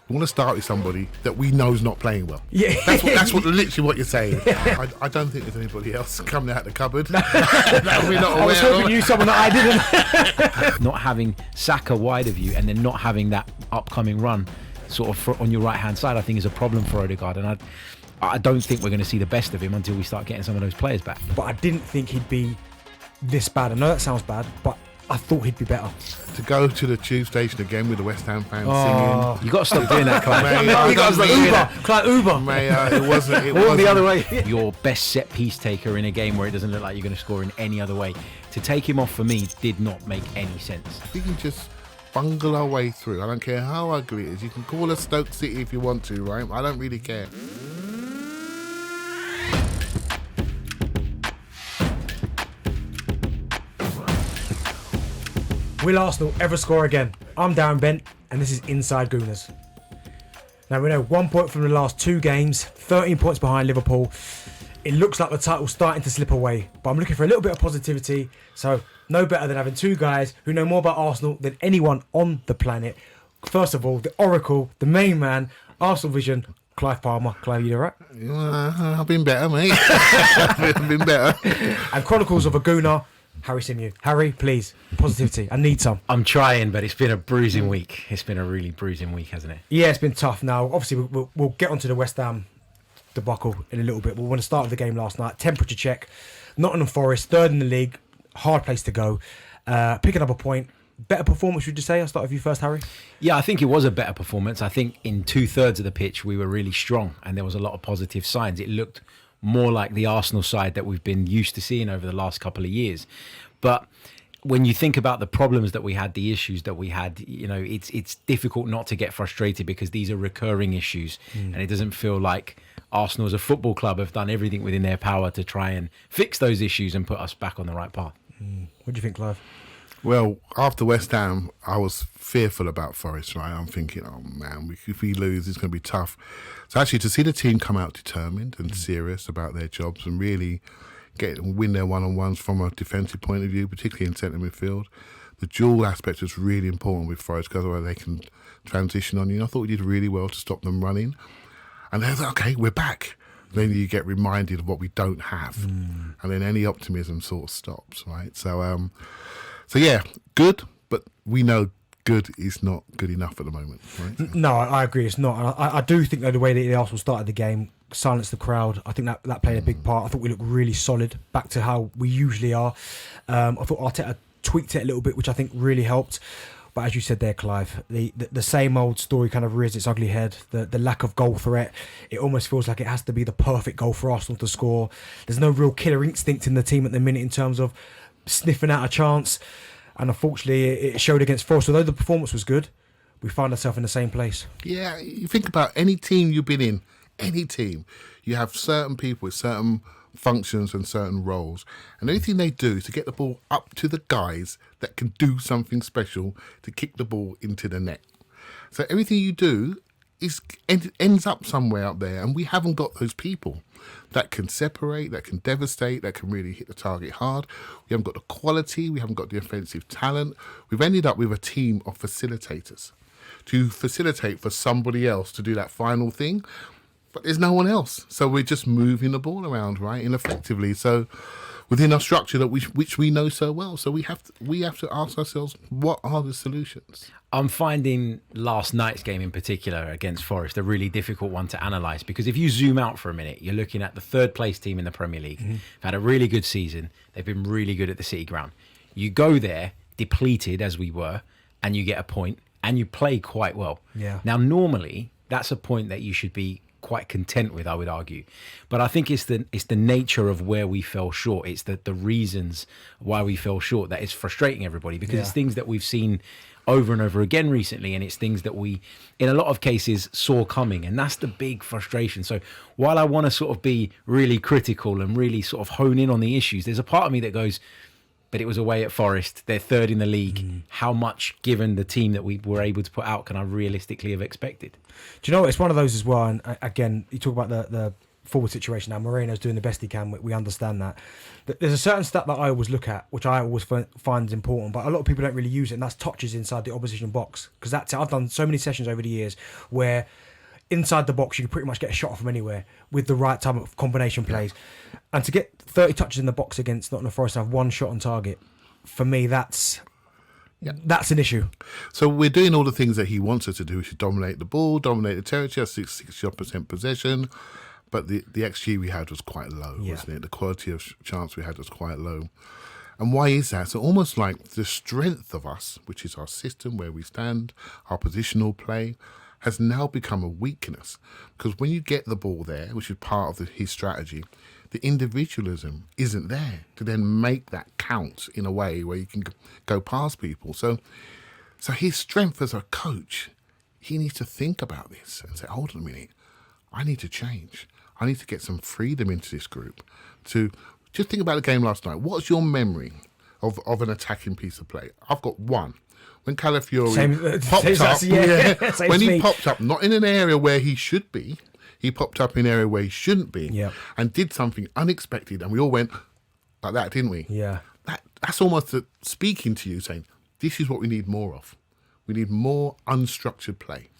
We want to start with somebody that we know is not playing well. Yeah. That's literally what you're saying. I don't think there's anybody else coming out of the cupboard that we're not aware of. I was hoping you someone that I didn't. Not having Saka wide of you and then not having that upcoming run sort of on your right-hand side, I think is a problem for Odegaard. And I don't think we're going to see the best of him until we start getting some of those players back. But I didn't think he'd be this bad. I know that sounds bad, but I thought he'd be better. To go to the tube station again with the West Ham fans singing. You got to stop doing that, Clive. You got to stop doing that. Clive Uber. It wasn't the other way. Your best set piece taker in a game where it doesn't look like you're going to score in any other way. To take him off for me did not make any sense. We can just bungle our way through. I don't care how ugly it is. You can call us Stoke City if you want to, right? I don't really care. Will Arsenal ever score again? I'm Darren Bent, and this is Inside Gooners. Now, we know 1 point from the last 2 games, 13 points behind Liverpool. It looks like the title's starting to slip away, but I'm looking for a little bit of positivity. So, no better than having 2 guys who know more about Arsenal than anyone on the planet. First of all, the Oracle, the main man, Arsenal Vision, Clive Palmer. Clive, you all right? I've been better, mate. I've been better. And Chronicles of a Gooner, Harry Symeou. Harry, please, positivity. I need some. I'm trying, but it's been a bruising week. It's been a really bruising week, hasn't it? Yeah, it's been tough. Now, obviously, we'll get onto the West Ham debacle in a little bit. We'll want to start with the game last night. Temperature check. Nottingham Forest, 3rd in the league. Hard place to go. Picking up a point. Better performance, would you say? I'll start with you first, Harry. Yeah, I think it was a better performance. I think in 2/3 of the pitch, we were really strong and there was a lot of positive signs. It looked more like the Arsenal side that we've been used to seeing over the last couple of years. But when you think about the problems that we had, the issues that we had, you know, it's difficult not to get frustrated because these are recurring issues and it doesn't feel like Arsenal as a football club have done everything within their power to try and fix those issues and put us back on the right path. What do you think, Clive? Well, after West Ham, I was fearful about Forest, right? I'm thinking, oh man, if we lose, it's going to be tough. So actually, to see the team come out determined and serious about their jobs and really win their one-on-ones from a defensive point of view, particularly in centre midfield, the dual aspect is really important with Forest because otherwise they can transition on you. And I thought we did really well to stop them running. And then, okay, we're back. Then you get reminded of what we don't have. And then any optimism sort of stops, right? So yeah, good, but we know good is not good enough at the moment, right? No, I agree, it's not. And I do think, though, the way that the Arsenal started the game, silenced the crowd, I think that played a big part. I thought we looked really solid, back to how we usually are. I thought Arteta tweaked it a little bit, which I think really helped. But as you said there, Clive, the same old story kind of rears its ugly head. The lack of goal threat. It almost feels like it has to be the perfect goal for Arsenal to score. There's no real killer instinct in the team at the minute in terms of sniffing out a chance. And unfortunately, it showed against Forest. Although the performance was good, we find ourselves in the same place. Yeah, you think about any team you've been in, any team, you have certain people with certain functions and certain roles, and anything they do is to get the ball up to the guys that can do something special to kick the ball into the net. So everything you do ends up somewhere up there, and we haven't got those people that can separate, that can devastate, that can really hit the target hard. We haven't got the quality, we haven't got the offensive talent. We've ended up with a team of facilitators to facilitate for somebody else to do that final thing, but there's no one else. So we're just moving the ball around, right, ineffectively. So within our structure that which we know so well. So we have to ask ourselves, what are the solutions? I'm finding last night's game in particular against Forest a really difficult one to analyse, because if you zoom out for a minute, you're looking at the 3rd place team in the Premier League. They've had a really good season. They've been really good at the City Ground. You go there, depleted as we were, and you get a point, and you play quite well. Yeah. Now, normally, that's a point that you should be quite content with, I would argue. But I think it's the nature of where we fell short. It's the reasons why we fell short that is frustrating everybody, because it's things that we've seen over and over again recently, and it's things that we, in a lot of cases, saw coming, and that's the big frustration. So while I want to sort of be really critical and really sort of hone in on the issues, there's a part of me that goes, but it was away at Forest, they're 3rd in the league. How much, given the team that we were able to put out, can I realistically have expected? Do you know what? It's one of those as well. And again, you talk about the forward situation now. Moreno's doing the best he can. We understand that. But there's a certain stat that I always look at, which I always find important, but a lot of people don't really use it, and that's touches inside the opposition box. Because that's I've done so many sessions over the years where inside the box you can pretty much get a shot from anywhere with the right type of combination plays. And to get 30 touches in the box against Nottingham Forest and have one shot on target, for me, that's an issue. So we're doing all the things that he wants us to do. We should dominate the ball, dominate the territory, 60% possession. But the XG we had was quite low, wasn't it? The quality of chance we had was quite low. And why is that? So almost like the strength of us, which is our system, where we stand, our positional play, has now become a weakness. Because when you get the ball there, which is part of his strategy, the individualism isn't there to then make that count in a way where you can go past people. So his strength as a coach, he needs to think about this and say, hold on a minute, I need to change. I need to get some freedom into this group. To just think about the game last night. What's your memory of an attacking piece of play? I've got one. When Calafiori popped up, when he popped up, not in an area where he should be, he popped up in an area where he shouldn't be, and did something unexpected, and we all went like that, didn't we? Yeah. That's almost speaking to you, saying, this is what we need more of. We need more unstructured play,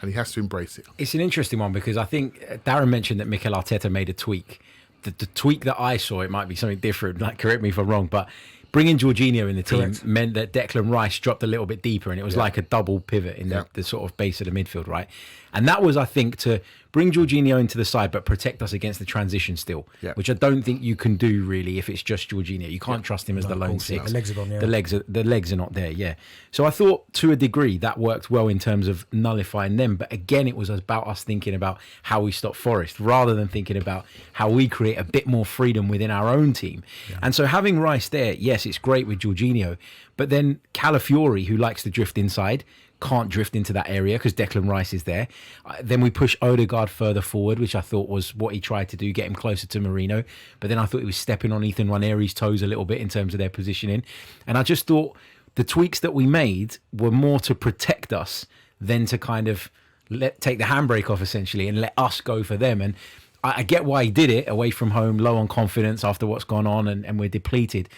and he has to embrace it. It's an interesting one because I think Darren mentioned that Mikel Arteta made a tweak. The tweak that I saw, it might be something different, like correct me if I'm wrong, but bringing Jorginho in the team meant that Declan Rice dropped a little bit deeper, and it was like a double pivot in the sort of base of the midfield, right? And that was, I think, to bring Jorginho into the side but protect us against the transition still, which I don't think you can do really if it's just Jorginho. You can't trust him as the lone six. The legs are gone, The legs are not there, So I thought to a degree that worked well in terms of nullifying them. But again, it was about us thinking about how we stop Forest rather than thinking about how we create a bit more freedom within our own team. And so having Rice there, yes, it's great with Jorginho, but then Calafiori, who likes to drift inside, can't drift into that area because Declan Rice is there. Then we push Odegaard further forward, which I thought was what he tried to do, get him closer to Marino. But then I thought he was stepping on Ethan Nwaneri's toes a little bit in terms of their positioning. And I just thought the tweaks that we made were more to protect us than to kind of take the handbrake off, essentially, and let us go for them. And I get why he did it, away from home, low on confidence after what's gone on, and we're depleted.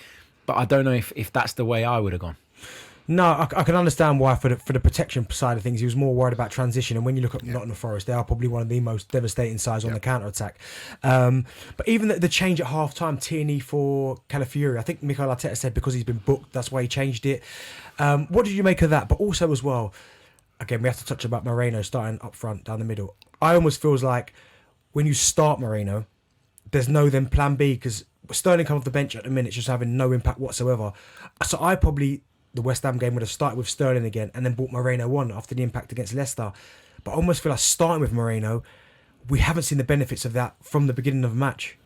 But I don't know if that's the way I would have gone. No, I can understand why for the protection side of things he was more worried about transition. And when you look at Nottingham Forest, they are probably one of the most devastating sides on the counter attack. But even the change at half time, Tierney for Calafiori, I think Mikel Arteta said because he's been booked, that's why he changed it. What did you make of that? But also as well, again, we have to touch about Moreno starting up front down the middle. I almost feels like when you start Moreno, there's no then plan B, because Sterling come off the bench at the minute, just having no impact whatsoever. So I probably, the West Ham game, would have started with Sterling again and then brought Moreno on after the impact against Leicester. But I almost feel like starting with Moreno, we haven't seen the benefits of that from the beginning of the match.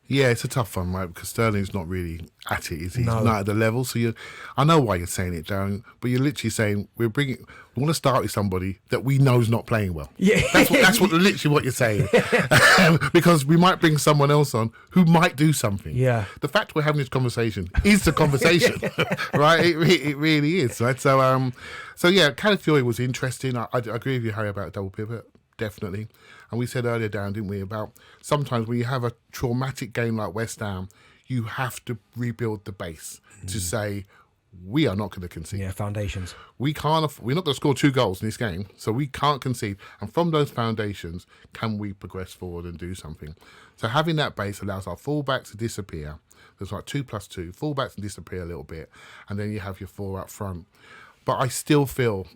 Yeah, it's a tough one, right? Because Sterling's not really at it, is he? No. He's not at the level. So I know why you're saying it, Darren, but you're literally saying we want to start with somebody that we know is not playing well. Yeah, that's literally what you're saying. Because we might bring someone else on who might do something. Yeah. The fact we're having this conversation is the conversation, right? It really is, right? So yeah, Calafiori was interesting. I agree with you, Harry, about double pivot. Definitely. And we said earlier, Darren, didn't we, about sometimes when you have a traumatic game like West Ham, you have to rebuild the base to say, we are not going to concede. Yeah, foundations. We're not going to score 2 goals in this game, so we can't concede. And from those foundations, can we progress forward and do something? So having that base allows our fullbacks to disappear. There's like 2+2. Fullbacks can disappear a little bit, and then you have your 4 up front. But I still feel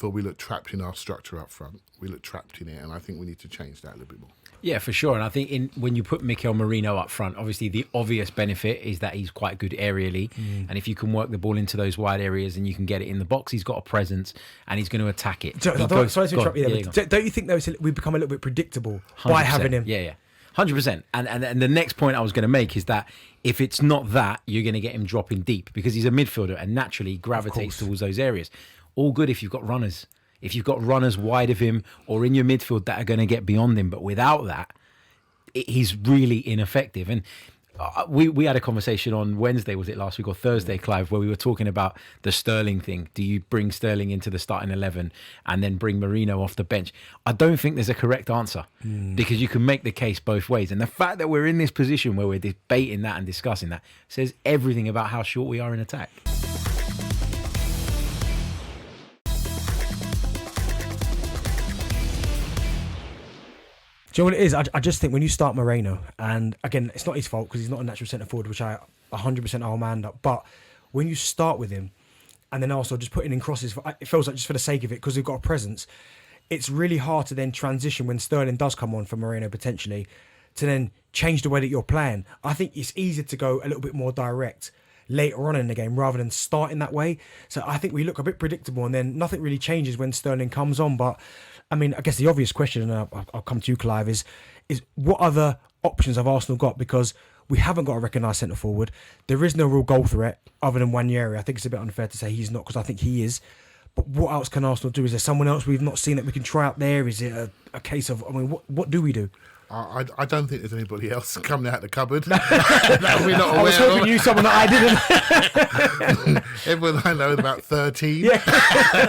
we look trapped in our structure up front. We look trapped in it, and I think we need to change that a little bit more. Yeah, for sure. And I think when you put Mikel Merino up front, obviously the obvious benefit is that he's quite good aerially. And if you can work the ball into those wide areas and you can get it in the box, he's got a presence and he's going to attack it. Sorry to interrupt you there. Don't you think though we become a little bit predictable by having him? Yeah. 100%. And the next point I was going to make is that if it's not that, you're going to get him dropping deep because he's a midfielder and naturally gravitates towards those areas. All good if you've got runners. If you've got runners wide of him or in your midfield that are going to get beyond him. But without that, he's really ineffective. And we had a conversation on Wednesday, was it last week or Thursday, Clive, where we were talking about the Sterling thing. Do you bring Sterling into the starting 11 and then bring Marino off the bench? I don't think there's a correct answer because you can make the case both ways. And the fact that we're in this position where we're debating that and discussing that says everything about how short we are in attack. Do you know what it is? I just think when you start Moreno, and again, it's not his fault because he's not a natural centre forward, which I 100% I'll man up. But when you start with him, and then also just putting in crosses, it feels like just for the sake of it, because we've got a presence, it's really hard to then transition when Sterling does come on for Moreno potentially, to then change the way that you're playing. I think it's easier to go a little bit more direct later on in the game rather than starting that way. So I think we look a bit predictable, and then nothing really changes when Sterling comes on. But I mean, I guess the obvious question, and I'll come to you, Clive, is what other options have Arsenal got? Because we haven't got a recognised centre forward. There is no real goal threat other than Nwaneri. I think it's a bit unfair to say he's not, because I think he is. But what else can Arsenal do? Is there someone else we've not seen that we can try out there? Is it a case of, I mean, what do we do? I don't think there's anybody else coming out of the cupboard that we're not aware of. I was hoping you someone that I didn't. Everyone I know is about 13. Yeah.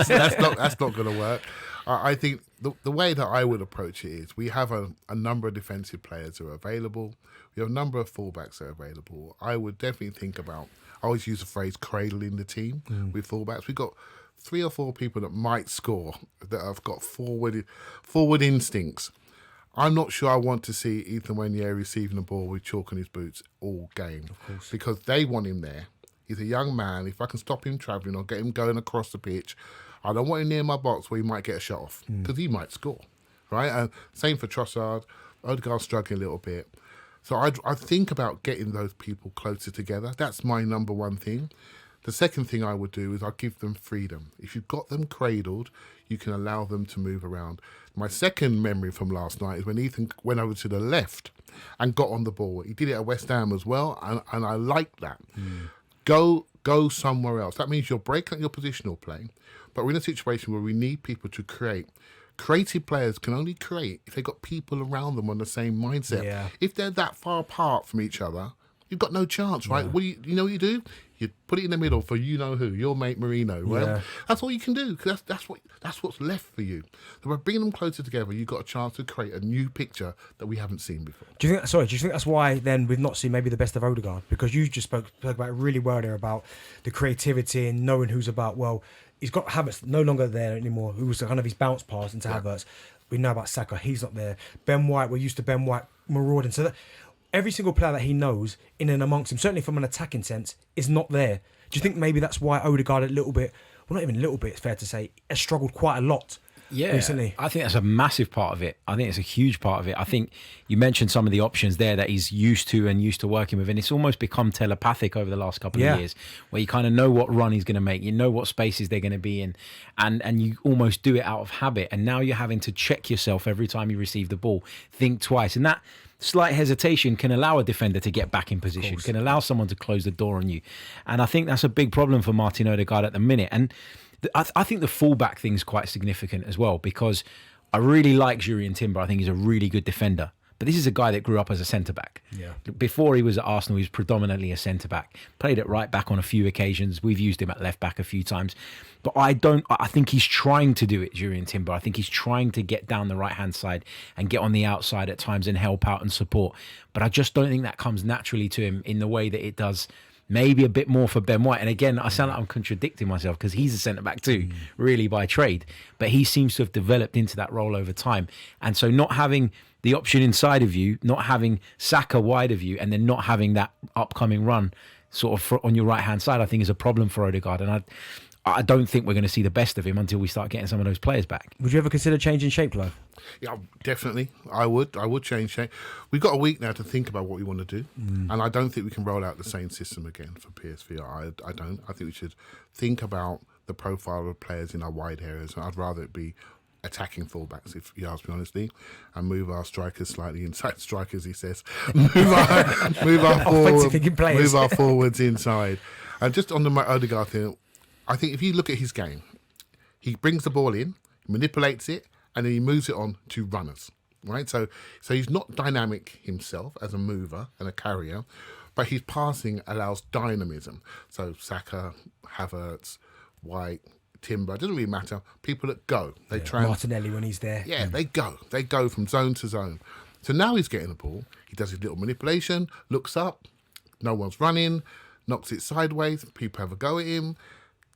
that's not going to work. I think the way that I would approach it is we have a number of defensive players who are available. We have a number of fullbacks that are available. I would definitely think about, I always use the phrase cradling the team with fullbacks. We've got 3 or 4 people that might score, that have got forward instincts. I'm not sure I want to see Ethan Nwaneri receiving the ball with chalk on his boots all game, because they want him there. He's a young man. If I can stop him travelling or get him going across the pitch, I don't want him near my box where he might get a shot off, because he might score, right? And same for Trossard. Odegaard's struggling a little bit. So I think about getting those people closer together. That's my number one thing. The second thing I would do is I'd give them freedom. If you've got them cradled, you can allow them to move around. My second memory from last night is when Ethan went over to the left and got on the ball. He did it at West Ham as well, and I like that. Go somewhere else. That means you're breaking up your positional play, but we're in a situation where we need people to create. Creative players can only create if they've got people around them on the same mindset. Yeah. If they're that far apart from each other, you've got no chance, right? What you know what you do? You put it in the middle for you know who, your mate Marino, right? Yeah. That's all you can do, because that's what's left for you. So by bringing them closer together, you've got a chance to create a new picture that we haven't seen before. Do you think that's why then we've not seen maybe the best of Odegaard? Because you just spoke about it really well there about the creativity and knowing who's about. Well, he's got Havertz no longer there anymore, who was kind of his bounce pass into Havertz. We know about Saka, he's not there. Ben White, we're used to Ben White marauding. So that every single player that he knows in and amongst him, certainly from an attacking sense, is not there. Do you think maybe that's why Odegaard a little bit, well, not even a little bit, it's fair to say, has struggled quite a lot recently? I think that's a massive part of it. I think it's a huge part of it. I think you mentioned some of the options there that he's used to working with, and it's almost become telepathic over the last couple of years, where you kind of know what run he's going to make, you know what spaces they're going to be in, and you almost do it out of habit. And now you're having to check yourself every time you receive the ball, think twice, and that slight hesitation can allow a defender to get back in position, can allow someone to close the door on you. And I think that's a big problem for Martin Odegaard at the minute. And I think the fullback thing is quite significant as well, because I really like Jurrien Timber. I think he's a really good defender. But this is a guy that grew up as a centre-back. Yeah. Before he was at Arsenal, he was predominantly a centre-back. Played at right-back on a few occasions. We've used him at left-back a few times. But I think he's trying to do it, Jurrien Timber. I think he's trying to get down the right-hand side and get on the outside at times and help out and support. But I just don't think that comes naturally to him in the way that it does maybe a bit more for Ben White. And again, I sound like I'm contradicting myself, because he's a centre-back too, really by trade. But he seems to have developed into that role over time. And so not having the option inside of you, not having Saka wide of you, and then not having that upcoming run sort of on your right-hand side, I think is a problem for Odegaard. And I don't think we're going to see the best of him until we start getting some of those players back. Would you ever consider changing shape, Clive? Yeah, definitely. I would change shape. We've got a week now to think about what we want to do. And I don't think we can roll out the same system again for PSV. I don't. I think we should think about the profile of players in our wide areas. I'd rather it be attacking fullbacks, if you ask me honestly, and move our strikers slightly inside. Strikers, he says. Move our forwards inside. And just on the Odegaard thing, I think if you look at his game, he brings the ball in, manipulates it, and then he moves it on to runners. right? So he's not dynamic himself as a mover and a carrier, but his passing allows dynamism. So Saka, Havertz, White, Timber, it doesn't really matter. People that go, they try. Martinelli when he's there. Yeah, they go from zone to zone. So now he's getting the ball. He does his little manipulation, looks up, no one's running, knocks it sideways. People have a go at him.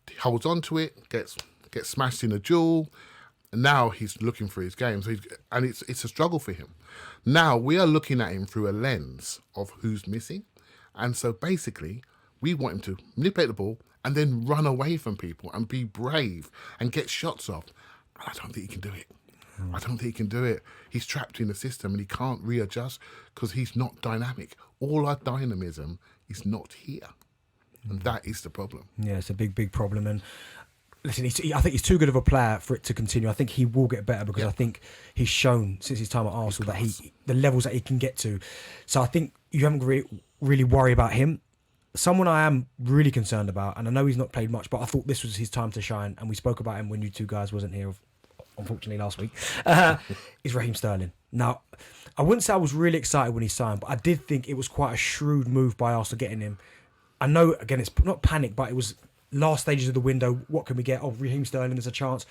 He holds on to it, gets smashed in a duel. And now he's looking for his game. So it's a struggle for him. Now we are looking at him through a lens of who's missing. And so basically, we want him to manipulate the ball and then run away from people and be brave and get shots off. And I don't think he can do it. I don't think he can do it. He's trapped in the system and he can't readjust because he's not dynamic. All our dynamism is not here. And that is the problem. Yeah, it's a big problem. And listen, I think he's too good of a player for it to continue. I think he will get better because I think he's shown since his time at Arsenal that the levels that he can get to. So I think you haven't really worry about him. Someone I am really concerned about, and I know he's not played much, but I thought this was his time to shine, and we spoke about him when you two guys wasn't here, unfortunately, last week, is Raheem Sterling. Now, I wouldn't say I was really excited when he signed, but I did think it was quite a shrewd move by Arsenal getting him. I know, again, it's not panic, but it was last stages of the window. What can we get? Oh, Raheem Sterling, there's a chance.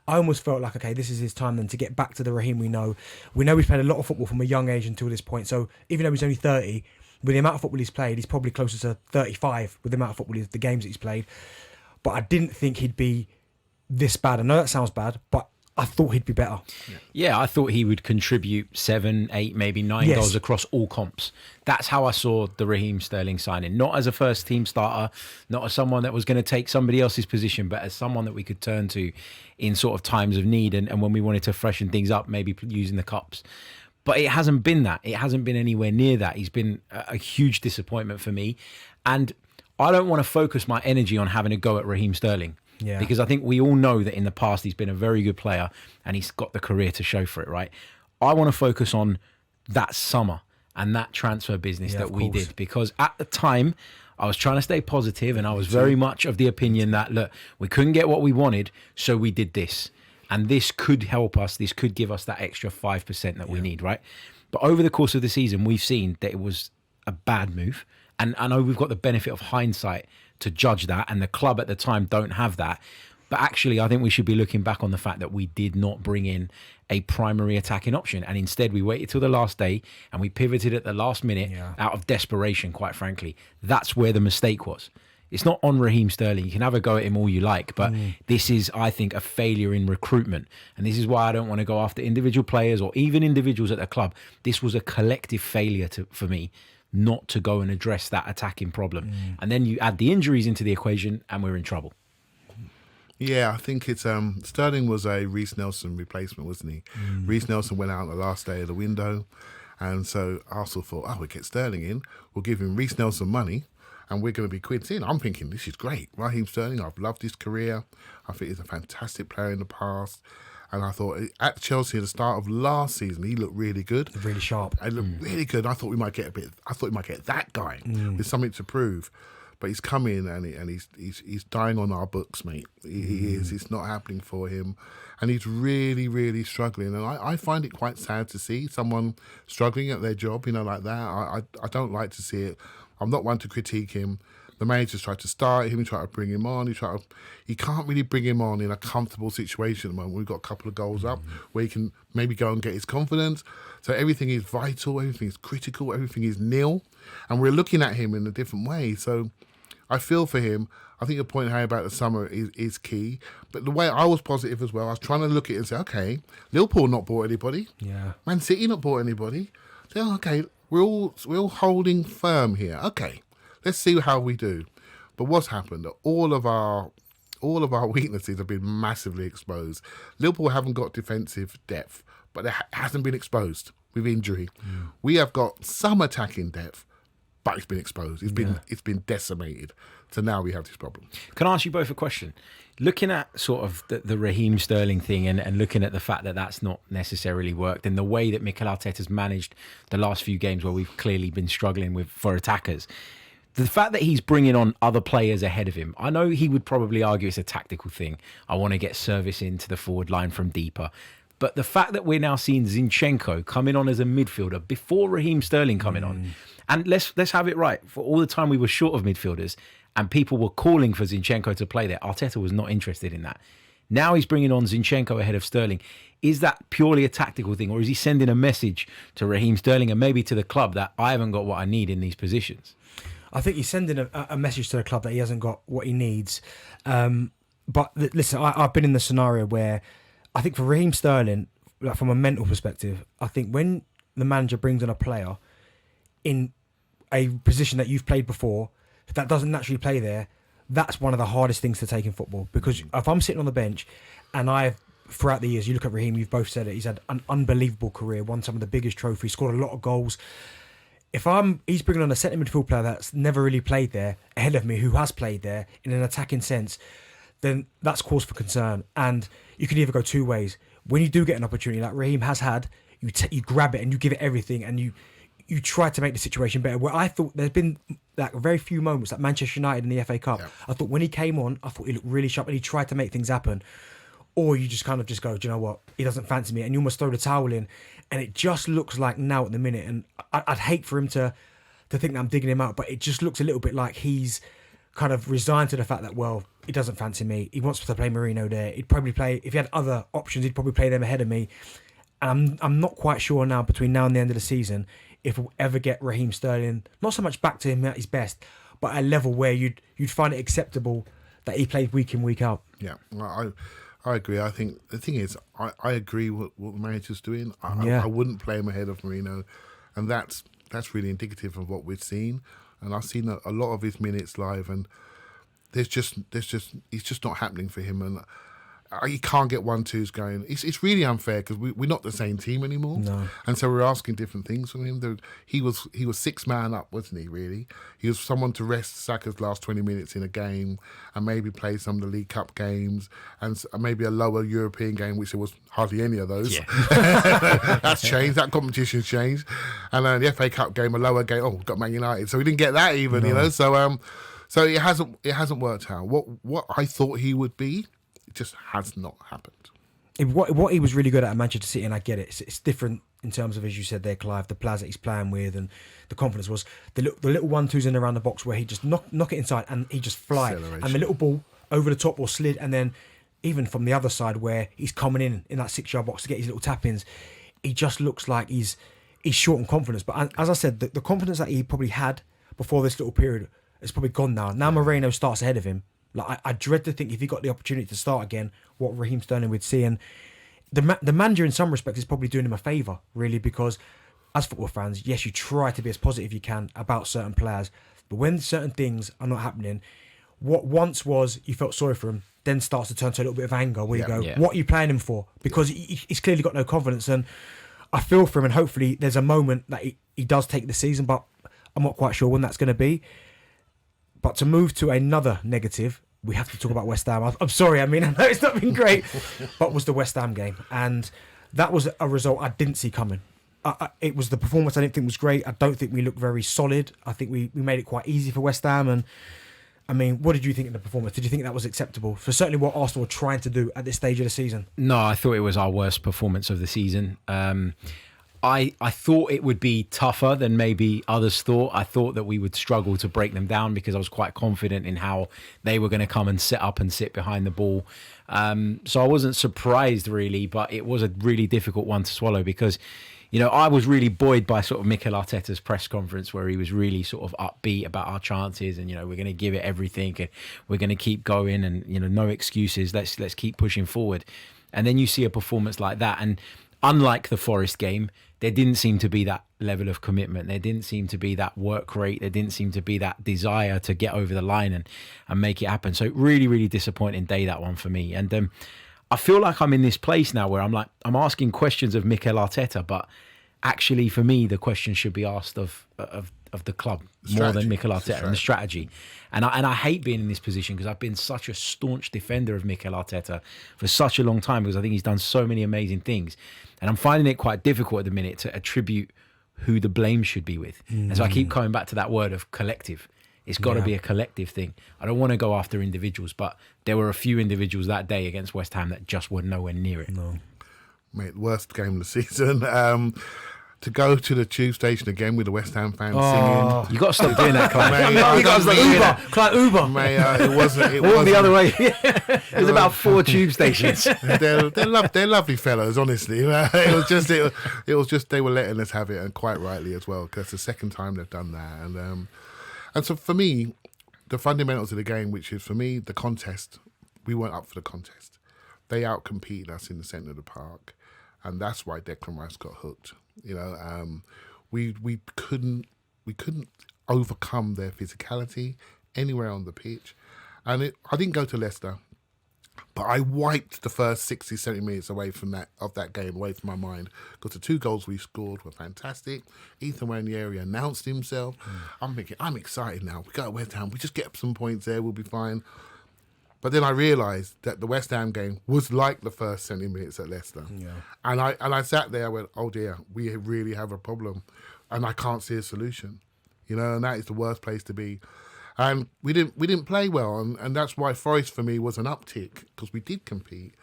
I almost felt like, okay, this is his time then to get back to the Raheem we know. We know he's played a lot of football from a young age until this point, so even though he's only 30, with the amount of football he's played, he's probably closer to 35 with the amount of football, the games that he's played. But I didn't think he'd be this bad. I know that sounds bad, but I thought he'd be better. Yeah, I thought he would contribute 7, 8, maybe 9 goals across all comps. That's how I saw the Raheem Sterling signing. Not as a first team starter, not as someone that was going to take somebody else's position, but as someone that we could turn to in sort of times of need and when we wanted to freshen things up, maybe using the cups. But it hasn't been that. It hasn't been anywhere near that. He's been a huge disappointment for me. And I don't want to focus my energy on having a go at Raheem Sterling. Yeah. Because I think we all know that in the past he's been a very good player and he's got the career to show for it, right? I want to focus on that summer and that transfer business that we did. Because at the time, I was trying to stay positive and I was very much of the opinion that, look, we couldn't get what we wanted, so we did this. And this could help us. This could give us that extra 5% that we need, right? But over the course of the season, we've seen that it was a bad move. And I know we've got the benefit of hindsight to judge that. And the club at the time don't have that. But actually, I think we should be looking back on the fact that we did not bring in a primary attacking option. And instead, we waited till the last day and we pivoted at the last minute out of desperation, quite frankly. That's where the mistake was. It's not on Raheem Sterling. You can have a go at him all you like, but this is, I think, a failure in recruitment. And this is why I don't want to go after individual players or even individuals at the club. This was a collective failure for me not to go and address that attacking problem. And then you add the injuries into the equation and we're in trouble. Yeah, I think it's Sterling was a Reece Nelson replacement, wasn't he? Reece Nelson went out on the last day of the window. And so Arsenal thought, oh, we'll get Sterling in. We'll give him Reece Nelson money. And we're going to be quids in. I'm thinking, this is great. Raheem Sterling, I've loved his career. I think he's a fantastic player in the past. And I thought at Chelsea at the start of last season, he looked really good. Really sharp. He looked really good. I thought we might get that guy with something to prove. But he's come in and he's dying on our books, mate. He is. It's not happening for him. And he's really, really struggling. And I find it quite sad to see someone struggling at their job, like that. I don't like to see it. I'm not one to critique him. The manager's tried to start him, he tried to bring him on. He can't really bring him on in a comfortable situation at the moment. We've got a couple of goals up where he can maybe go and get his confidence. So everything is vital, everything is critical, everything is nil. And we're looking at him in a different way. So I feel for him. I think your point, Harry, about the summer is key. But the way I was positive as well, I was trying to look at it and say, okay, Liverpool not bought anybody. Yeah. Man City not bought anybody. So, okay, we're all holding firm here. Okay, let's see how we do. But what's happened? All of our weaknesses have been massively exposed. Liverpool haven't got defensive depth, but it hasn't been exposed with injury. We have got some attacking depth, but it's been exposed. It's been decimated. So now we have this problem. Can I ask you both a question? Looking at sort of the Raheem Sterling thing and looking at the fact that that's not necessarily worked and the way that Mikel Arteta's managed the last few games where we've clearly been struggling for attackers, the fact that he's bringing on other players ahead of him, I know he would probably argue it's a tactical thing. I want to get service into the forward line from deeper. But the fact that we're now seeing Zinchenko coming on as a midfielder before Raheem Sterling coming on, and let's have it right, for all the time we were short of midfielders and people were calling for Zinchenko to play there, Arteta was not interested in that. Now he's bringing on Zinchenko ahead of Sterling. Is that purely a tactical thing, or is he sending a message to Raheem Sterling and maybe to the club that I haven't got what I need in these positions? I think he's sending a message to the club that he hasn't got what he needs. But listen, I've been in the scenario where I think for Raheem Sterling, like from a mental perspective, I think when the manager brings in a player in a position that you've played before that doesn't naturally play there, that's one of the hardest things to take in football. Because if I'm sitting on the bench and throughout the years, you look at Raheem, you've both said it, he's had an unbelievable career, won some of the biggest trophies, scored a lot of goals. He's bringing on a centre midfield player that's never really played there ahead of me, who has played there in an attacking sense, then that's cause for concern. And you can either go two ways. When you do get an opportunity like Raheem has had, you grab it and you give it everything and you try to make the situation better. Where I thought there's been like very few moments, like Manchester United in the FA Cup. Yeah. I thought when he came on, I thought he looked really sharp and he tried to make things happen. Or you just kind of just go, do you know what? He doesn't fancy me, and you almost throw the towel in. And it just looks like now at the minute, and I'd hate for him to think that I'm digging him out, but it just looks a little bit like he's kind of resigned to the fact that, well, he doesn't fancy me. He wants to play Mourinho there. He'd probably play, if he had other options, he'd probably play them ahead of me. And I'm not quite sure now, between now and the end of the season, if we'll ever get Raheem Sterling, not so much back to him at his best, but at a level where you'd find it acceptable that he played week in, week out. Yeah, I agree. I think the thing is, I agree with what the manager's doing. I wouldn't play him ahead of Mourinho, and that's really indicative of what we've seen. And I've seen a lot of his minutes live, and it's just not happening for him. And he can't get 1-2s going. It's really unfair because we're not the same team anymore. No. And so we're asking different things from him. He was 6-man up, wasn't he, really? He was someone to rest Saka's last 20 minutes in a game and maybe play some of the League Cup games and maybe a lower European game, which there was hardly any of those. Yeah. That's changed. That competition's changed. And then the FA Cup game, a lower game. Oh, we've got Man United. So we didn't get that even, you know. So it hasn't worked out. What I thought he would be, it just has not happened. What he was really good at Manchester City, and I get it, it's different in terms of, as you said there, Clive, the players that he's playing with and the confidence was the little 1-2s in around the box where he just knock it inside and he just fly. And the little ball over the top or slid, and then even from the other side where he's coming in that 6-yard box to get his little tap-ins, he just looks like he's short on confidence. But as I said, the confidence that he probably had before this little period is probably gone now. Now Moreno starts ahead of him. Like I dread to think if he got the opportunity to start again, what Raheem Sterling would see. And the manager, in some respects, is probably doing him a favour, really, because as football fans, yes, you try to be as positive you can about certain players, but when certain things are not happening, what once was you felt sorry for him, then starts to turn to a little bit of anger, where you go, what are you playing him for? Because he's clearly got no confidence, and I feel for him, and hopefully there's a moment that he does take the season, but I'm not quite sure when that's going to be. But to move to another negative, we have to talk about West Ham. I'm sorry, I mean, I know it's not been great, but was the West Ham game. And that was a result I didn't see coming. It was the performance I didn't think was great. I don't think we looked very solid. I think we made it quite easy for West Ham. And, I mean, what did you think of the performance? Did you think that was acceptable for certainly what Arsenal were trying to do at this stage of the season? No, I thought it was our worst performance of the season. I thought it would be tougher than maybe others thought. I thought that we would struggle to break them down because I was quite confident in how they were going to come and set up and sit behind the ball. So I wasn't surprised really, but it was a really difficult one to swallow because, you know, I was really buoyed by sort of Mikel Arteta's press conference where he was really sort of upbeat about our chances and, you know, we're going to give it everything and we're going to keep going and, you know, no excuses. Let's keep pushing forward. And then you see a performance like that. And unlike the Forest game, there didn't seem to be that level of commitment. There didn't seem to be that work rate. There didn't seem to be that desire to get over the line and make it happen. So really, really disappointing day, that one for me. And I feel like I'm in this place now where I'm asking questions of Mikel Arteta, but actually for me, the question should be asked of the club more than Mikel Arteta and the strategy. And I hate being in this position because I've been such a staunch defender of Mikel Arteta for such a long time because I think he's done so many amazing things. And I'm finding it quite difficult at the minute to attribute who the blame should be with. And so I keep coming back to that word of collective. It's got to be a collective thing. I don't want to go after individuals, but there were a few individuals that day against West Ham that just were nowhere near it. No. Mate, worst game of the season. To go to the tube station again with the West Ham fans singing. You got to stop doing that, Clive. Mate, You got to stop doing that. Clive Uber. Mate, it wasn't. It Walk wasn't. the other way. There's about 4 tube stations. They're lovely fellows, honestly. It was just they were letting us have it, and quite rightly as well, because it's the second time they've done that. And so for me, the fundamentals of the game, which is for me the contest, we weren't up for the contest. They outcompeted us in the centre of the park, and that's why Declan Rice got hooked. You know, we couldn't overcome their physicality anywhere on the pitch, and I didn't go to Leicester, but I wiped the first 60, 70 minutes away from that game, away from my mind, because the 2 goals we scored were fantastic. Ethan Nwaneri announced himself. I'm thinking, I'm excited now. We go to West Ham. We just get some points there. We'll be fine. But then I realised that the West Ham game was like the first 70 minutes at Leicester. Yeah. And I sat there, I went, oh dear, we really have a problem. And I can't see a solution. You know, and that is the worst place to be. And we didn't play well, and that's why Forest for me was an uptick, because we did compete.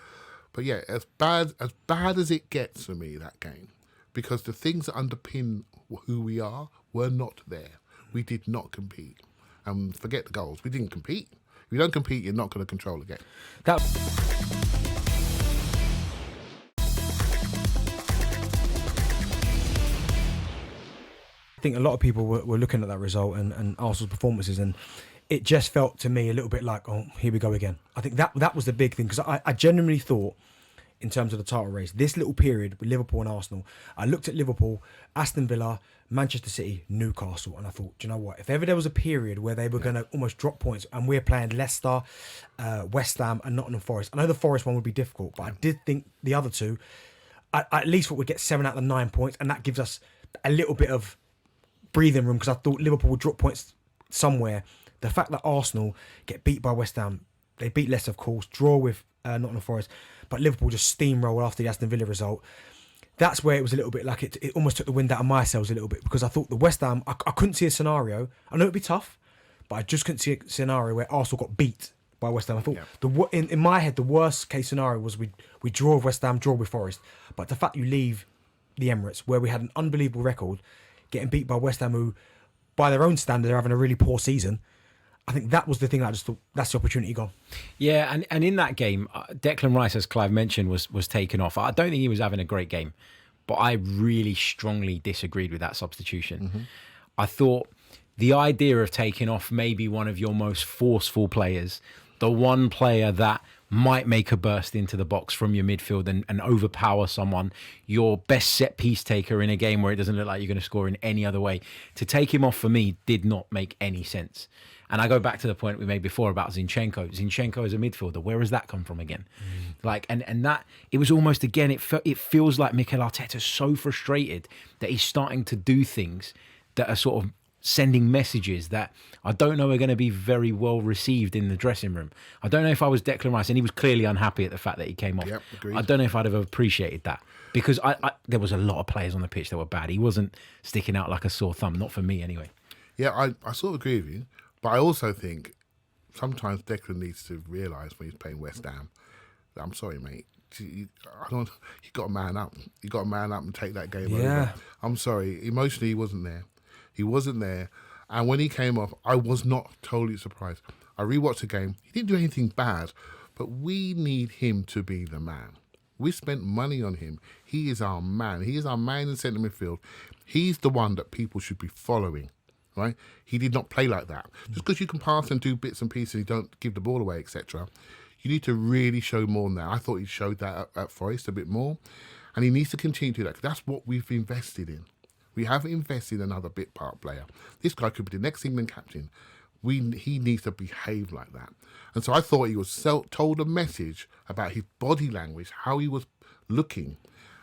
But yeah, as bad as it gets for me, that game, because the things that underpin who we are were not there. We did not compete. And forget the goals, we didn't compete. If you don't compete, you're not going to control the game. That. I think a lot of people were looking at that result and Arsenal's performances, and it just felt to me a little bit like, oh, here we go again. I think that was the big thing, because I genuinely thought, in terms of the title race, this little period with Liverpool and Arsenal, I looked at Liverpool, Aston Villa, Manchester City, Newcastle, and I thought, do you know what? If ever there was a period where they were going to almost drop points, and we're playing Leicester, West Ham, and Nottingham Forest, I know the Forest one would be difficult, but I did think the other two, I at least thought we'd get 7 out of the 9 points, and that gives us a little bit of breathing room, because I thought Liverpool would drop points somewhere. The fact that Arsenal get beat by West Ham, they beat Leicester, of course, draw with Nottingham Forest, but Liverpool just steamroll after the Aston Villa result. That's where it was a little bit like it almost took the wind out of my sails a little bit, because I thought the West Ham, I couldn't see a scenario. I know it'd be tough, but I just couldn't see a scenario where Arsenal got beat by West Ham. I thought in my head, the worst case scenario was we draw with West Ham, draw with Forest. But the fact you leave the Emirates, where we had an unbelievable record, getting beat by West Ham, who, by their own standard, are having a really poor season, I think that was the thing that I just thought, that's the opportunity gone. Yeah, and in that game, Declan Rice, as Clive mentioned, was taken off. I don't think he was having a great game, but I really strongly disagreed with that substitution. Mm-hmm. I thought the idea of taking off maybe one of your most forceful players, the one player that might make a burst into the box from your midfield and overpower someone, your best set piece taker in a game where it doesn't look like you're going to score in any other way, to take him off for me did not make any sense. And I go back to the point we made before about Zinchenko. Zinchenko as a midfielder, where has that come from again? Like, and that, it was almost, again, it feels like Mikel Arteta's so frustrated that he's starting to do things that are sort of sending messages that I don't know are going to be very well received in the dressing room. I don't know if I was Declan Rice, and he was clearly unhappy at the fact that he came off. Yep, agreed. I don't know if I'd have appreciated that, because there was a lot of players on the pitch that were bad. He wasn't sticking out like a sore thumb, not for me anyway. Yeah, I sort of agree with you. But I also think sometimes Declan needs to realise when he's playing West Ham that, I'm sorry, mate, you got to man up. You got to man up and take that game over. I'm sorry, emotionally he wasn't there. He wasn't there. And when he came off, I was not totally surprised. I rewatched the game. He didn't do anything bad, but we need him to be the man. We spent money on him. He is our man. He is our man in centre midfield. He's the one that people should be following. Right? He did not play like that. Just because you can pass and do bits and pieces, you don't give the ball away, etc. You need to really show more than that. I thought he showed that at Forest a bit more, and he needs to continue to do that, because that's what we've invested in. We haven't invested in another bit part player. This guy could be the next England captain. He needs to behave like that. And so I thought he was told a message about his body language, how he was looking.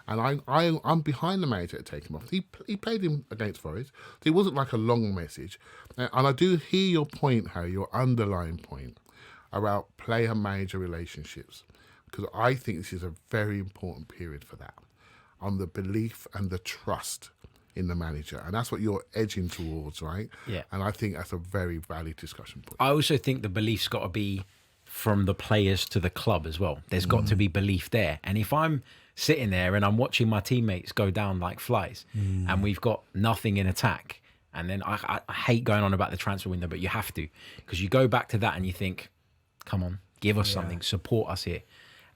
And I'm behind the manager to take him off. He played him against Forest. So it wasn't like a long message. And I do hear your point, Harry, your underlying point about player-manager relationships, because I think this is a very important period for that, on the belief and the trust in the manager. And that's what you're edging towards, right? Yeah. And I think that's a very valid discussion point. I also think the belief's got to be from the players to the club as well. There's got to be belief there. And if I'm sitting there and I'm watching my teammates go down like flies and we've got nothing in attack, and then I hate going on about the transfer window, but you have to, because you go back to that and you think, come on, give us something, support us here.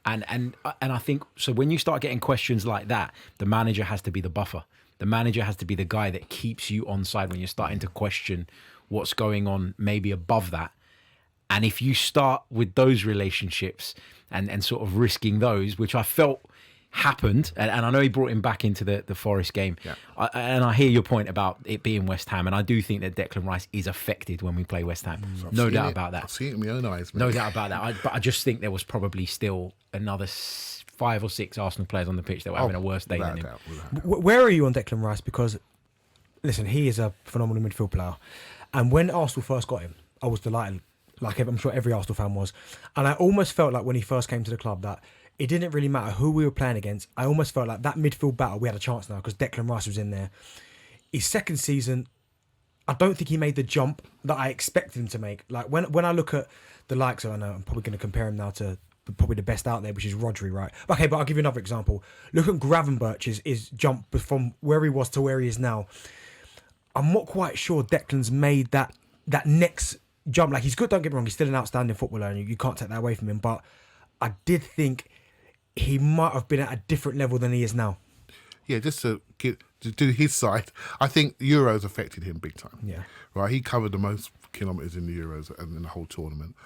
And I think, so when you start getting questions like that, the manager has to be the buffer. The manager has to be the guy that keeps you on side when you're starting to question what's going on maybe above that. And if you start with those relationships and sort of risking those, which I felt happened, and I know he brought him back into the Forest game, and I hear your point about it being West Ham, and I do think that Declan Rice is affected when we play West Ham. No doubt about that. I've seen it in my own eyes, mate. No doubt about that. But I just think there was probably still another 5 or 6 Arsenal players on the pitch that were having a worse day than him. Where are you on Declan Rice? Because, listen, he is a phenomenal midfield player. And when Arsenal first got him, I was delighted, like I'm sure every Arsenal fan was. And I almost felt like when he first came to the club that it didn't really matter who we were playing against. I almost felt like that midfield battle, we had a chance now because Declan Rice was in there. His second season, I don't think he made the jump that I expected him to make. Like when I look at the likes of, I know I'm probably going to compare him now to probably the best out there, which is Rodri, right? Okay, but I'll give you another example. Look at Gravenberch's jump from where he was to where he is now. I'm not quite sure Declan's made that next jump. Like, he's good, don't get me wrong, he's still an outstanding footballer and you can't take that away from him, but I did think he might have been at a different level than he is now. Yeah, just to do his side, I think Euros affected him big time. Yeah. Right, he covered the most kilometres in the Euros and in the whole tournament.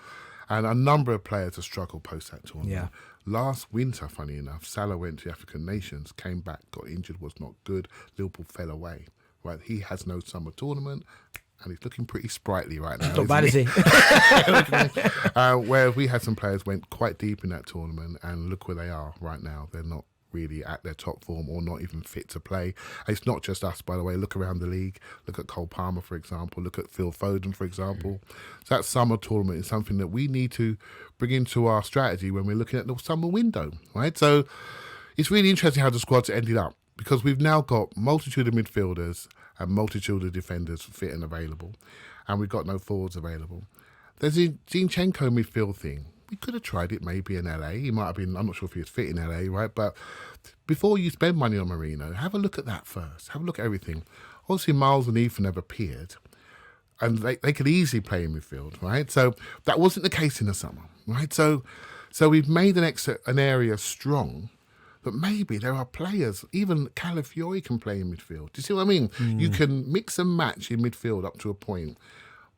And a number of players have struggled post that tournament. Yeah. Last winter, funny enough, Salah went to the African nations, came back, got injured, was not good. Liverpool fell away. Right, he has no summer tournament, and he's looking pretty sprightly right now. Not bad, is he? Where we had some players went quite deep in that tournament, and look where they are right now. They're not really at their top form or not even fit to play. It's not just us, by the way. Look around the league. Look at Cole Palmer, for example. Look at Phil Foden, for example. So that summer tournament is something that we need to bring into our strategy when we're looking at the summer window, right? So it's really interesting how the squad's ended up, because we've now got multitude of midfielders and multitude of defenders fit and available, and we've got no forwards available. There's a Zinchenko midfield thing. We could have tried it maybe in LA. He might have been, I'm not sure if he was fit in LA, right? But before you spend money on Marino, have a look at that first. Have a look at everything. Obviously, Miles and Ethan have appeared, and they could easily play in midfield, right? So that wasn't the case in the summer, right? So we've made an area strong, but maybe there are players, even Calafiori can play in midfield. Do you see what I mean? You can mix and match in midfield up to a point,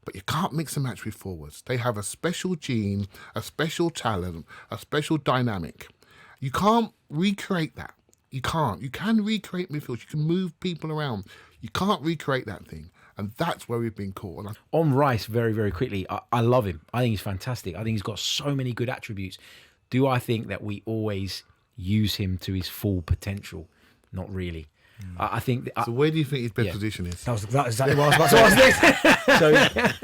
but you can't mix and match with forwards. They have a special gene, a special talent, a special dynamic. You can't recreate that. You can't. You can recreate midfield. You can move people around. You can't recreate that thing. And that's where we've been caught. On Rice, very, very quickly, I love him. I think he's fantastic. I think he's got so many good attributes. Do I think that we always use him to his full potential? Not really. I think. So where do you think his best position is? That's exactly what I was about to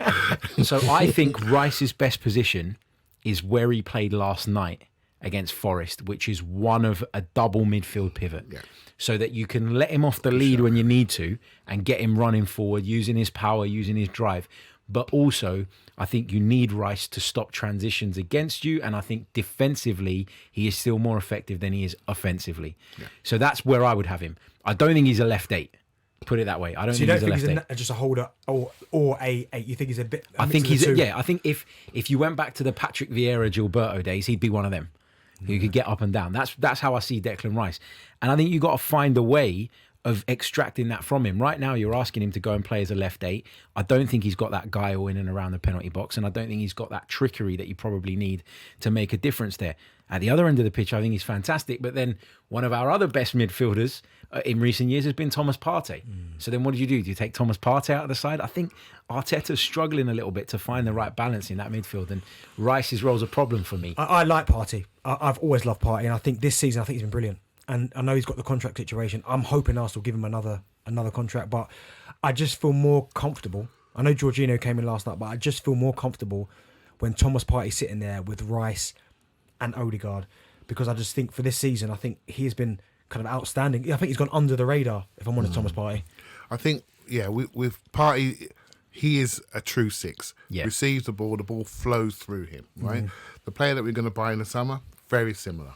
ask. So I think Rice's best position is where he played last night against Forest, which is one of a double midfield pivot. Yeah. So that you can let him off the lead when you need to and get him running forward, using his power, using his drive. But also, I think you need Rice to stop transitions against you. And I think defensively, he is still more effective than he is offensively. Yeah. So that's where I would have him. I don't think he's a left 8. Put it that way. I don't think he's a left 8. Just a holder or a 8. You think he's a bit... I think he's... Yeah, I think if you went back to the Patrick Vieira, Gilberto days, he'd be one of them who could get up and down. That's how I see Declan Rice. And I think you've got to find a way of extracting that from him. Right now, you're asking him to go and play as a left 8. I don't think he's got that guile in and around the penalty box, and I don't think he's got that trickery that you probably need to make a difference there. At the other end of the pitch, I think he's fantastic, but then one of our other best midfielders in recent years has been Thomas Partey. So then what do? Do you take Thomas Partey out of the side? I think Arteta's struggling a little bit to find the right balance in that midfield, and Rice's role's a problem for me. I like Partey. I've always loved Partey, and I think this season, he's been brilliant. And I know he's got the contract situation. I'm hoping Arsenal give him another contract, but I just feel more comfortable. I know Jorginho came in last night, but I just feel more comfortable when Thomas Partey's sitting there with Rice and Odegaard, because I just think for this season, I think he has been kind of outstanding. I think he's gone under the radar, if I'm honest, Thomas Partey. I think, yeah, with Partey, he is a true six. Yeah. Receives the ball flows through him, right? The player that we're going to buy in the summer, very similar.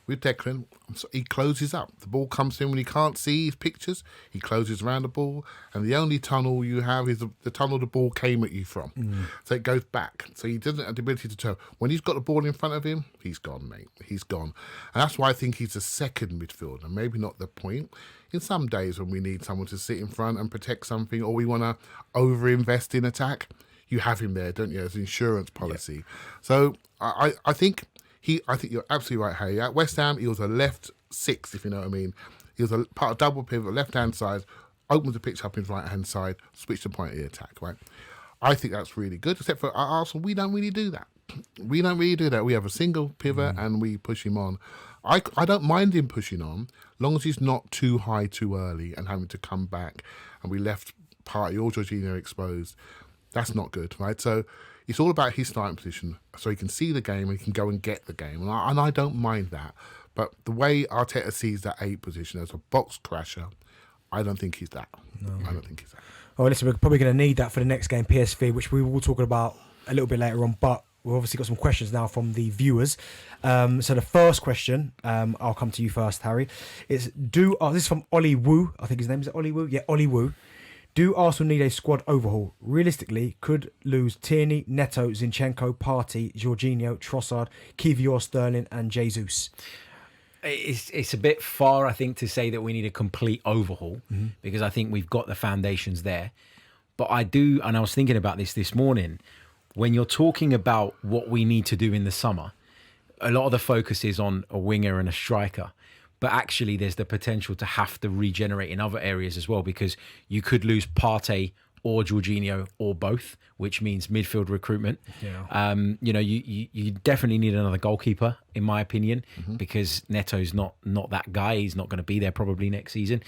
With Declan, he closes up. The ball comes to him when he can't see his pictures. He closes around the ball, and the only tunnel you have is the tunnel the ball came at you from. So it goes back. So he doesn't have the ability to turn. When he's got the ball in front of him, he's gone, mate. He's gone. And that's why I think he's a second midfielder, maybe not the point. In some days when we need someone to sit in front and protect something, or we want to over-invest in attack, you have him there, don't you, as insurance policy. Yeah. So I think... I think you're absolutely right, Harry. At West Ham, he was a left six, if you know what I mean. He was a part of double pivot, left-hand side, opens the pitch up his right-hand side, switch the point of the attack, right? I think that's really good, except for Arsenal, we don't really do that. We don't really do that. We have a single pivot and we push him on. I don't mind him pushing on, long as he's not too high too early and having to come back and we left Partey or Jorginho exposed. That's not good, right? So it's all about his starting position, so he can see the game and he can go and get the game. And I don't mind that. But the way Arteta sees that 8 position as a box crasher, I don't think he's that. No. I don't think he's that. Oh, listen, we're probably going to need that for the next game, PSV, which we will talk about a little bit later on. But we've obviously got some questions now from the viewers. So the first question, I'll come to you first, Harry, is this is from Ollie Wu. I think his name is Ollie Wu. Yeah, Ollie Wu. Do Arsenal need a squad overhaul? Realistically, could lose Tierney, Neto, Zinchenko, Partey, Jorginho, Trossard, Kivior, Sterling and Jesus? It's a bit far, I think, to say that we need a complete overhaul because I think we've got the foundations there. But I do, and I was thinking about this morning, when you're talking about what we need to do in the summer, a lot of the focus is on a winger and a striker. But actually, there's the potential to have to regenerate in other areas as well, because you could lose Partey or Jorginho or both, which means midfield recruitment. Yeah. You definitely need another goalkeeper, in my opinion, because Neto's not that guy. He's not going to be there probably next season.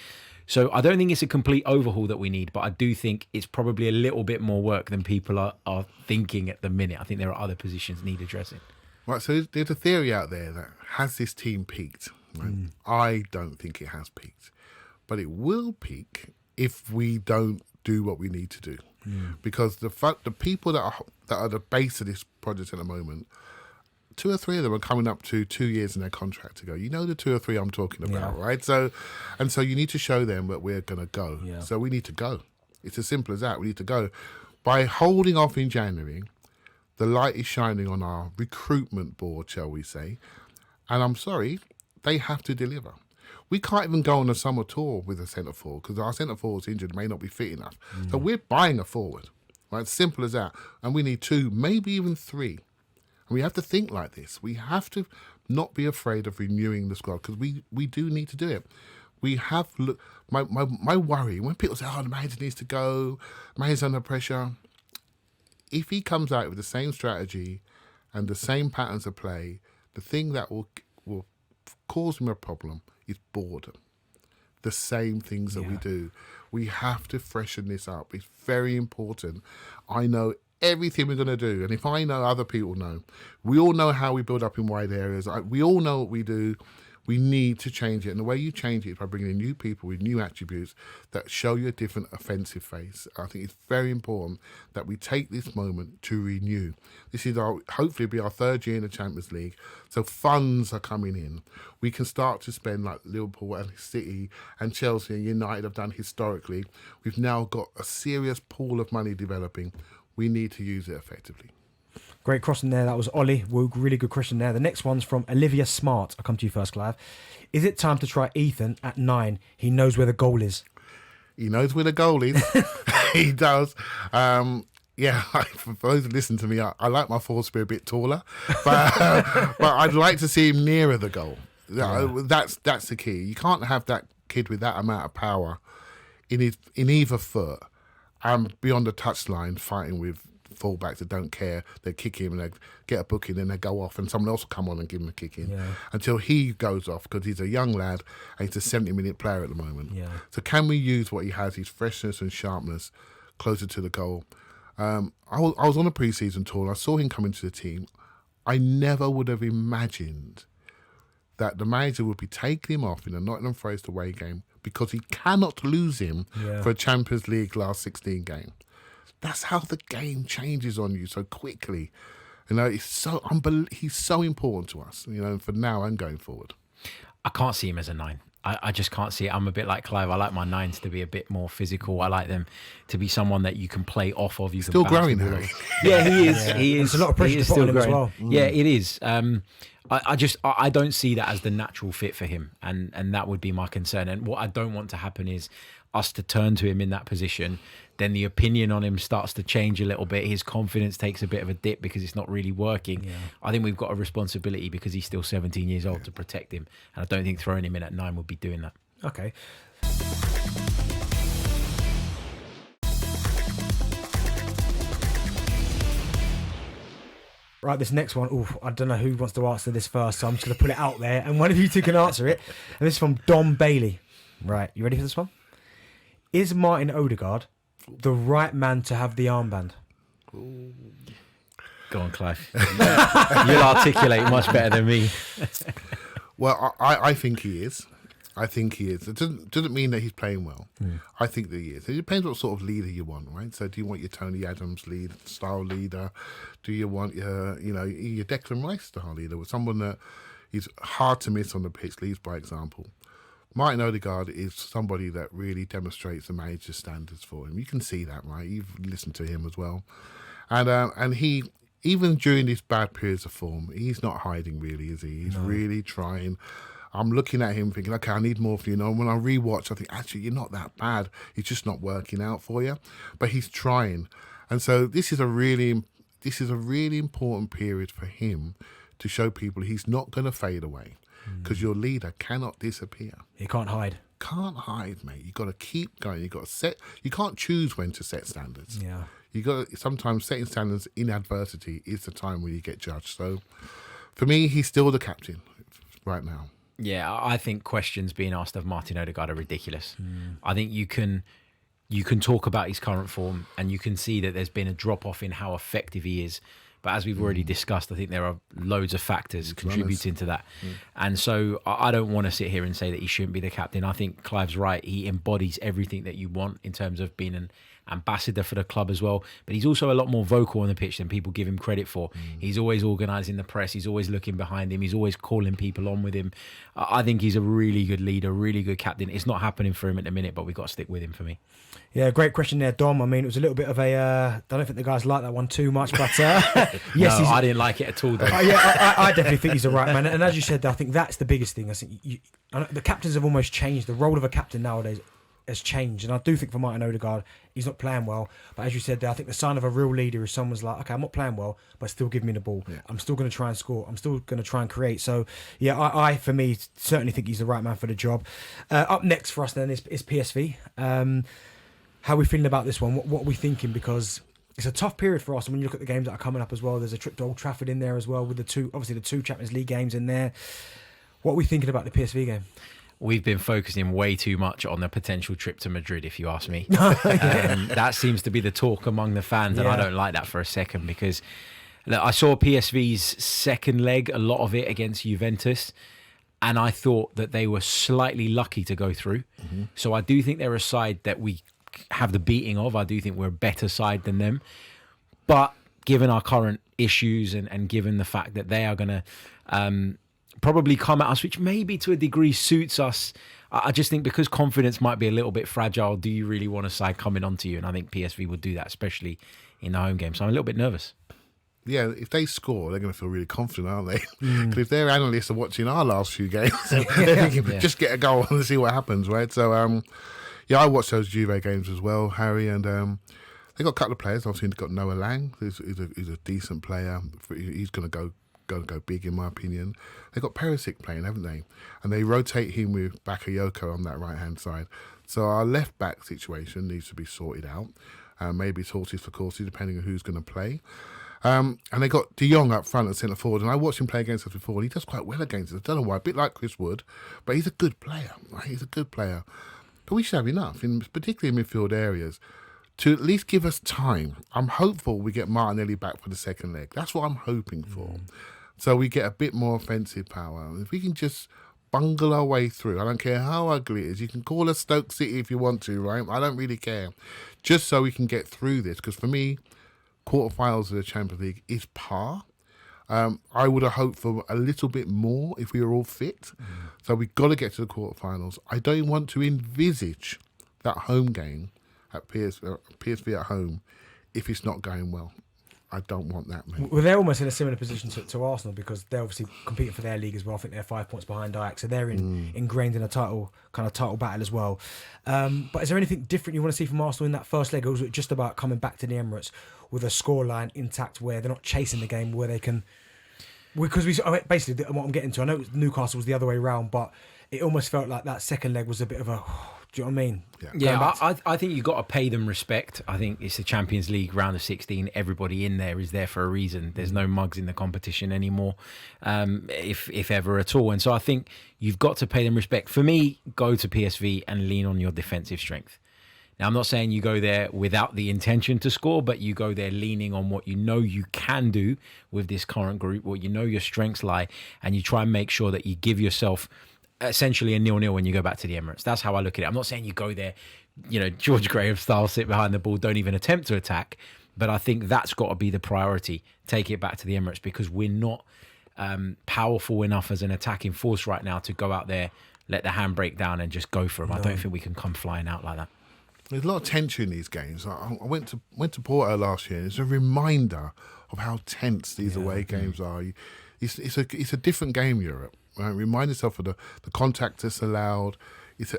So I don't think it's a complete overhaul that we need, but I do think it's probably a little bit more work than people are thinking at the minute. I think there are other positions need addressing. Right, so there's a theory out there that has this team peaked? Right? I don't think it has peaked, but it will peak if we don't do what we need to do, because the people that are the base of this project at the moment, 2 or 3 of them are coming up to 2 years in their contract to go. You know the 2 or 3 I'm talking about, right? So you need to show them that we're going to go. Yeah. So we need to go. It's as simple as that. We need to go. By holding off in January, the light is shining on our recruitment board, shall we say, and I'm sorry, they have to deliver. We can't even go on a summer tour with a centre forward because our centre forward's injured, may not be fit enough. So we're buying a forward, right? Simple as that. And we need 2, maybe even 3. And we have to think like this. We have to not be afraid of renewing the squad because we do need to do it. We have my worry when people say, "Oh, the manager needs to go, manager's under pressure." If he comes out with the same strategy and the same patterns of play, the thing that will cause him a problem is boredom. The same things that we do. We have to freshen this up. It's very important. I know everything we're going to do, and if I know, other people know. We all know how we build up in wide areas. We all know what we do. We need to change it, and the way you change it is by bringing in new people with new attributes that show you a different offensive face. I think it's very important that we take this moment to renew. This is hopefully be our 3rd year in the Champions League, so funds are coming in. We can start to spend like Liverpool and City and Chelsea and United have done historically. We've now got a serious pool of money developing. We need to use it effectively. Great crossing there. That was Ollie. Really good question there. The next one's from Olivia Smart. I'll come to you first, Clive. Is it time to try Ethan at 9? He knows where the goal is. He knows where the goal is. He does. For those who listen to me, I like my forwards to be a bit taller, but I'd like to see him nearer the goal. Yeah. That's the key. You can't have that kid with that amount of power in either foot and beyond the touchline fighting with fullbacks that don't care. They kick him and they get a booking and they go off and someone else will come on and give him a kick in until he goes off because he's a young lad and he's a 70-minute player at the moment. Yeah. So can we use what he has, his freshness and sharpness, closer to the goal? I was on a pre-season tour. I saw him come into the team. I never would have imagined that the manager would be taking him off in a Nottingham Forest away game because he cannot lose him for a Champions League last 16 game. That's how the game changes on you so quickly. You know, it's so he's so important to us, you know, for now and going forward. I can't see him as a 9. I just can't see it. I'm a bit like Clive. I like my 9s to be a bit more physical. I like them to be someone that you can play off of. You Still can growing, Harry. Yeah, he is. Yeah. He is. There's a lot of pressure to put on him as well. Yeah, it is. I don't see that as the natural fit for him, and that would be my concern. And what I don't want to happen is us to turn to him in that position. Then the opinion on him starts to change a little bit. His confidence takes a bit of a dip because it's not really working. Yeah. I think we've got a responsibility because he's still 17 years old to protect him, and I don't think throwing him in at 9 would be doing that. Okay. Right, this next one. Ooh, I don't know who wants to answer this first, so I'm just going to put it out there, and one of you two can answer it. And this is from Dom Bailey. Right, you ready for this one? Is Martin Odegaard the right man to have the armband? Go on, Clive. You'll articulate much better than me. Well, I think he is. I think he is. It doesn't mean that he's playing well. I think that he is. It depends what sort of leader you want, right? So do you want your Tony Adams style leader? Do you want your Declan Rice style leader, with someone that is hard to miss on the pitch, leads by example? Martin Odegaard is somebody that really demonstrates the manager's standards for him. You can see that, right? You've listened to him as well. And he, even during these bad periods of form, he's not hiding really, is he? He's really trying. I'm looking at him thinking, okay, I need more for you. You know, when I rewatch, I think, actually, you're not that bad. It's just not working out for you. But he's trying. And so this is a really important period for him to show people he's not going to fade away, because your leader cannot disappear. He can't hide. Can't hide, mate. You got to keep going. You got to set. You can't choose when to set standards. Yeah. You got to, sometimes setting standards in adversity is the time when you get judged. So, for me, he's still the captain right now. Yeah, I think questions being asked of Martin Odegaard are ridiculous. I think you can talk about his current form, and you can see that there's been a drop off in how effective he is. But as we've already discussed, I think there are loads of factors contributing to that. And so I don't want to sit here and say that he shouldn't be the captain. I think Clive's right. He embodies everything that you want in terms of being an ambassador for the club as well. But he's also a lot more vocal on the pitch than people give him credit for. He's always organising the press. He's always looking behind him. He's always calling people on with him. I think he's a really good leader, really good captain. It's not happening for him at the minute, but we've got to stick with him for me. Yeah, great question there, Dom. I mean, it was a little bit of a... I don't think the guys like that one too much, but... yes, no, I didn't like it at all, though. I definitely think he's the right man. And as you said, I think that's the biggest thing. I think the captains have almost changed. The role of a captain nowadays has changed. And I do think for Martin Odegaard, he's not playing well. But as you said there, I think the sign of a real leader is someone's like, okay, I'm not playing well, but still give me the ball. Yeah. I'm still going to try and score. I'm still going to try and create. So, yeah, I for me, certainly think he's the right man for the job. Up next for us then is PSV. How are we feeling about this one? What are we thinking? Because it's a tough period for us. And when you look at the games that are coming up as well, there's a trip to Old Trafford in there as well, with the two Champions League games in there. What are we thinking about the PSV game? We've been focusing way too much on the potential trip to Madrid, if you ask me. That seems to be the talk among the fans, and I don't like that for a second, because look, I saw PSV's second leg, a lot of it against Juventus, and I thought that they were slightly lucky to go through. So I do think they're a side that we have the beating of. I do think we're a better side than them. But given our current issues and given the fact that they are going to probably come at us, which maybe to a degree suits us, I just think because confidence might be a little bit fragile, do you really want a side coming onto you? And I think PSV would do that, especially in the home game. So I'm a little bit nervous. Yeah, if they score, they're going to feel really confident, aren't they? Because if their analysts are watching our last few games, they're thinking, just get a goal and see what happens, right? So, yeah, I watched those Juve games as well, Harry, and they got a couple of players. Obviously, they've got Noah Lang, who's a decent player. He's going to go big, in my opinion. They've got Perisic playing, haven't they? And they rotate him with Bakayoko on that right-hand side. So our left-back situation needs to be sorted out. Maybe it's horses for courses, depending on who's going to play. And they got De Jong up front at centre forward, and I watched him play against us before, and he does quite well against us. I don't know why, a bit like Chris Wood, but he's a good player, right? He's a good player. But we should have enough, particularly in midfield areas, to at least give us time. I'm hopeful we get Martinelli back for the second leg. That's what I'm hoping for. So we get a bit more offensive power. If we can just bungle our way through. I don't care how ugly it is. You can call us Stoke City if you want to, right? I don't really care. Just so we can get through this. Because for me, quarterfinals of the Champions League is par. I would have hoped for a little bit more if we were all fit. So we've got to get to the quarterfinals. I don't want to envisage that home game at PSV at home if it's not going well. I don't want that, mate. Well, they're almost in a similar position to Arsenal because they're obviously competing for their league as well. I think they're 5 points behind Ajax, so they're ingrained in a title battle as well. But is there anything different you want to see from Arsenal in that first leg, or is it just about coming back to the Emirates with a scoreline intact where they're not chasing the game, where they can? Because basically what I'm getting to, I know Newcastle was the other way round, but it almost felt like that second leg was a bit of a. Do you know what I mean? Yeah, I think you've got to pay them respect. I think it's the Champions League round of 16. Everybody in there is there for a reason. There's no mugs in the competition anymore, if ever at all. And so I think you've got to pay them respect. For me, go to PSV and lean on your defensive strength. Now, I'm not saying you go there without the intention to score, but you go there leaning on what you know you can do with this current group, what you know your strengths lie, and you try and make sure that you give yourself essentially a 0-0 when you go back to the Emirates. That's how I look at it. I'm not saying you go there, George Graham style, sit behind the ball, don't even attempt to attack. But I think that's got to be the priority. Take it back to the Emirates because we're not powerful enough as an attacking force right now to go out there, let the handbrake down and just go for them. No. I don't think we can come flying out like that. There's a lot of tension in these games. I went to Porto last year. It's a reminder of how tense these away games are. It's a different game, Europe. Right? Remind yourself of the contact that's allowed.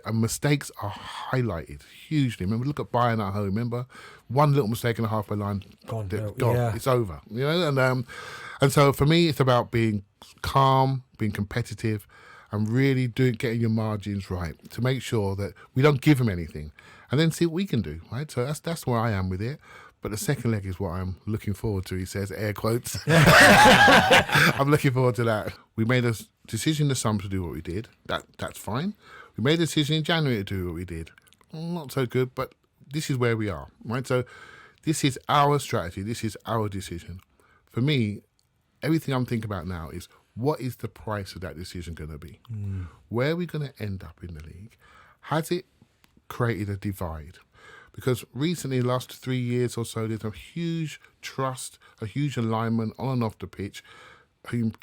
And mistakes are highlighted hugely. Remember, look at Bayern at home. Remember, one little mistake in the halfway line, gone. Yeah. It's over. And so for me, it's about being calm, being competitive, and really getting your margins right to make sure that we don't give them anything, and then see what we can do. Right. So that's where I am with it. But the second leg is what I'm looking forward to, he says, air quotes. I'm looking forward to that. We made a decision this summer to do what we did. That's fine. We made a decision in January to do what we did. Not so good, but this is where we are, right? So this is our strategy. This is our decision. For me, everything I'm thinking about now is what is the price of that decision going to be? Where are we going to end up in the league? Has it created a divide? Because recently, the last 3 years or so, there's a huge trust, a huge alignment on and off the pitch,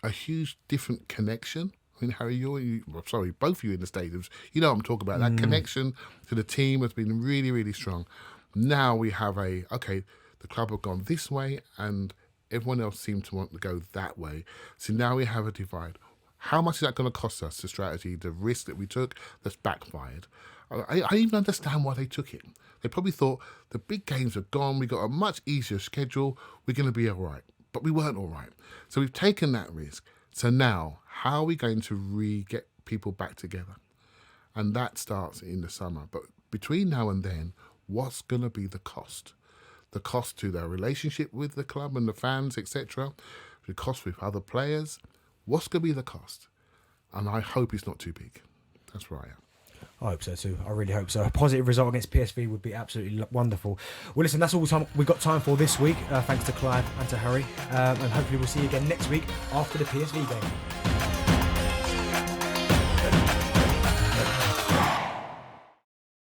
a huge different connection. I mean, Harry, both of you in the stadiums, you know what I'm talking about. That connection to the team has been really, really strong. Now we have the club have gone this way and everyone else seems to want to go that way. So now we have a divide. How much is that going to cost us, the strategy, the risk that we took that's backfired? I even understand why they took it. They probably thought the big games are gone. We got a much easier schedule. We're going to be all right. But we weren't all right. So we've taken that risk. So now, how are we going to get people back together? And that starts in the summer. But between now and then, what's going to be the cost? The cost to their relationship with the club and the fans, etc. The cost with other players. What's going to be the cost? And I hope it's not too big. That's where I am. I hope so too. I really hope so. A positive result against PSV would be absolutely wonderful. Well, listen, that's all we've got time for this week. Thanks to Clive and to Harry. And hopefully we'll see you again next week after the PSV game.